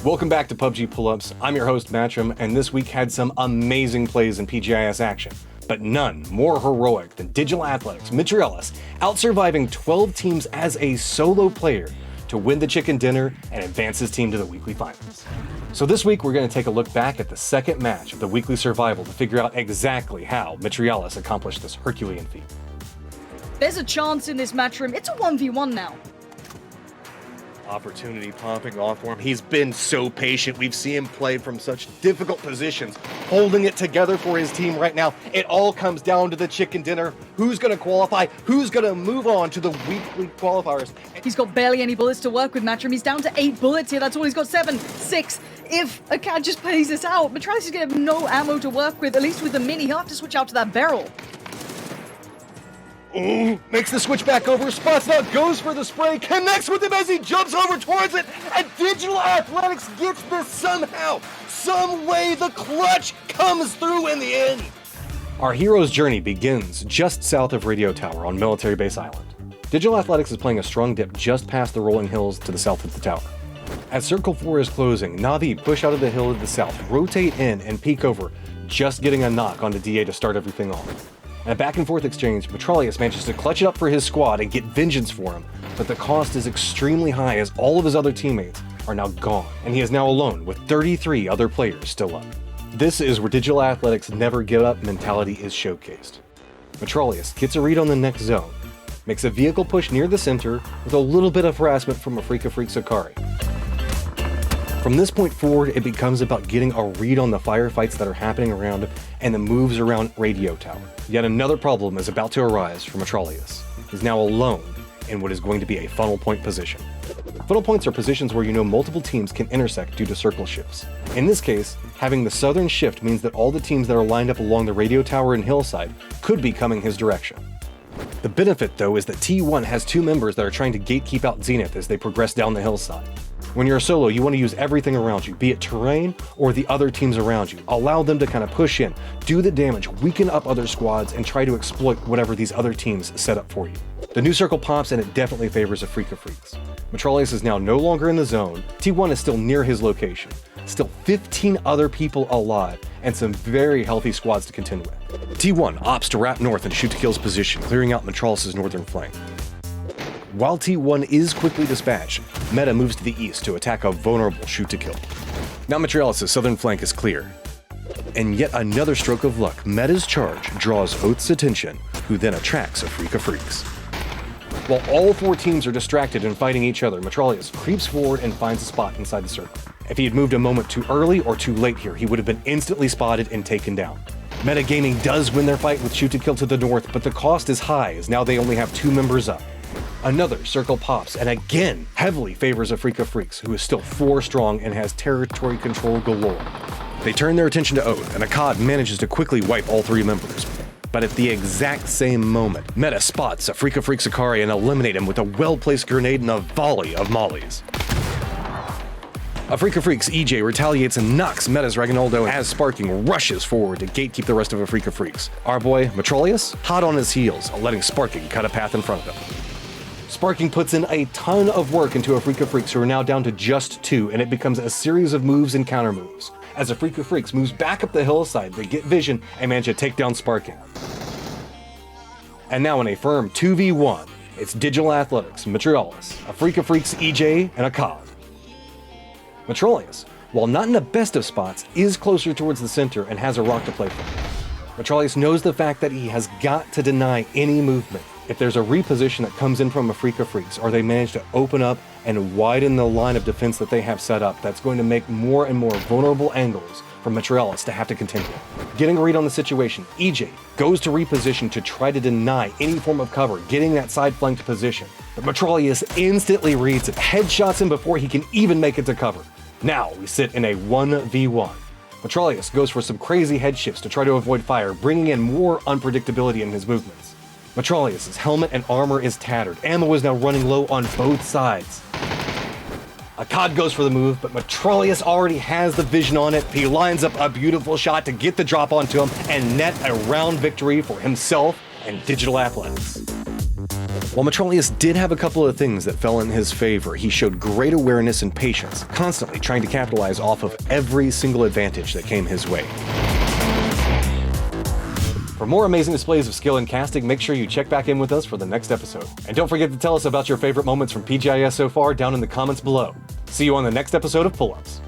Welcome back to PUBG Pull-Ups. I'm your host, Matyrm, and this week had some amazing plays in PGI.S action, but none more heroic than Digital Athletics Mitraleius out-surviving 12 teams as a solo player to win the chicken dinner and advance his team to the weekly finals. So this week we're going to take a look back at the second match of the weekly survival to figure out exactly how Mitraleius accomplished this Herculean feat. There's a chance in this Matyrm. It's a 1v1 now. Opportunity popping off for him. He's been so patient. We've seen him play from such difficult positions, holding it together for his team right now. It all comes down to the chicken dinner. Who's going to qualify? Who's going to move on to the weekly qualifiers? He's got barely any bullets to work with, Matyrm. He's down to 8 bullets here. That's all he's got. 7, 6. If a cat just plays this out, Mitraleius is going to have no ammo to work with, at least with the mini. He'll have to switch out to that barrel. Ooh, makes the switch back over, spots out, goes for the spray, connects with him as he jumps over towards it, and Digital Athletics gets this somehow. Some way the clutch comes through in the end. Our hero's journey begins just south of Radio Tower on Military Base Island. Digital Athletics is playing a strong dip just past the rolling hills to the south of the tower. As Circle 4 is closing, Na'Vi push out of the hill to the south, rotate in, and peek over, just getting a knock onto DA to start everything off. In a back-and-forth exchange, Mitraleius manages to clutch it up for his squad and get vengeance for him, but the cost is extremely high as all of his other teammates are now gone, and he is now alone with 33 other players still up. This is where Digital Athletics' never-give-up mentality is showcased. Mitraleius gets a read on the next zone, makes a vehicle push near the center with a little bit of harassment from Afrika Freak Sakari. From this point forward, it becomes about getting a read on the firefights that are happening around and the moves around Radio Tower. Yet another problem is about to arise for Mitraleius. He's now alone in what is going to be a funnel point position. Funnel points are positions where you know multiple teams can intersect due to circle shifts. In this case, having the southern shift means that all the teams that are lined up along the Radio Tower and hillside could be coming his direction. The benefit, though, is that T1 has 2 members that are trying to gatekeep out Zenith as they progress down the hillside. When you're a solo, you want to use everything around you, be it terrain or the other teams around you. Allow them to kind of push in, do the damage, weaken up other squads, and try to exploit whatever these other teams set up for you. The new circle pops and it definitely favors Afrika Freaks. Mitraleius is now no longer in the zone, T1 is still near his location, still 15 other people alive, and some very healthy squads to contend with. T1 opts to wrap north and shoot to kill's position, clearing out Mitraleius' northern flank. While T1 is quickly dispatched, Meta moves to the east to attack a vulnerable shoot-to-kill. Now Mitraleius' southern flank is clear. And yet another stroke of luck, Meta's charge draws Oath's attention, who then attracts Afrika Freaks. While all 4 teams are distracted and fighting each other, Mitraleius creeps forward and finds a spot inside the circle. If he had moved a moment too early or too late here, he would have been instantly spotted and taken down. Metagaming does win their fight with shoot-to-kill to the north, but the cost is high as now they only have 2 members up. Another circle pops and again heavily favors Afrika Freaks, who is still 4 strong and has territory control galore. They turn their attention to Oath, and Akkad manages to quickly wipe all 3 members. But at the exact same moment, Meta spots Afrika Freak Sakari and eliminate him with a well-placed grenade and a volley of mollies. Afrika Freaks EJ retaliates and knocks Meta's Ragnaldo as Sparking rushes forward to gatekeep the rest of Afrika Freaks. Our boy, Mitraleius, hot on his heels, letting Sparking cut a path in front of him. Sparking puts in a ton of work into Afrika Freaks, who are now down to just 2, and it becomes a series of moves and counter moves. As Afrika Freaks moves back up the hillside, they get vision and manage to take down Sparking. And now in a firm 2v1, it's Digital Athletics, Mitraleius, Afrika Freaks EJ, and Akkad. Mitraleius, while not in the best of spots, is closer towards the center and has a rock to play for. Mitraleius knows the fact that he has got to deny any movement. If there's a reposition that comes in from Afrika Freaks, or they manage to open up and widen the line of defense that they have set up, that's going to make more and more vulnerable angles for Mitraleius to have to contend with. Getting a read on the situation, EJ goes to reposition to try to deny any form of cover, getting that side flanked position. But Mitraleius instantly reads it, headshots him before he can even make it to cover. Now we sit in a 1v1. Mitraleius goes for some crazy head shifts to try to avoid fire, bringing in more unpredictability in his movements. Mitraleius' helmet and armor is tattered. Ammo is now running low on both sides. Akkad goes for the move, but Mitraleius already has the vision on it. He lines up a beautiful shot to get the drop onto him and net a round victory for himself and Digital Athletics. While Mitraleius did have a couple of things that fell in his favor, he showed great awareness and patience, constantly trying to capitalize off of every single advantage that came his way. For more amazing displays of skill in casting, make sure you check back in with us for the next episode. And don't forget to tell us about your favorite moments from PGI.S so far down in the comments below. See you on the next episode of Pull-Ups.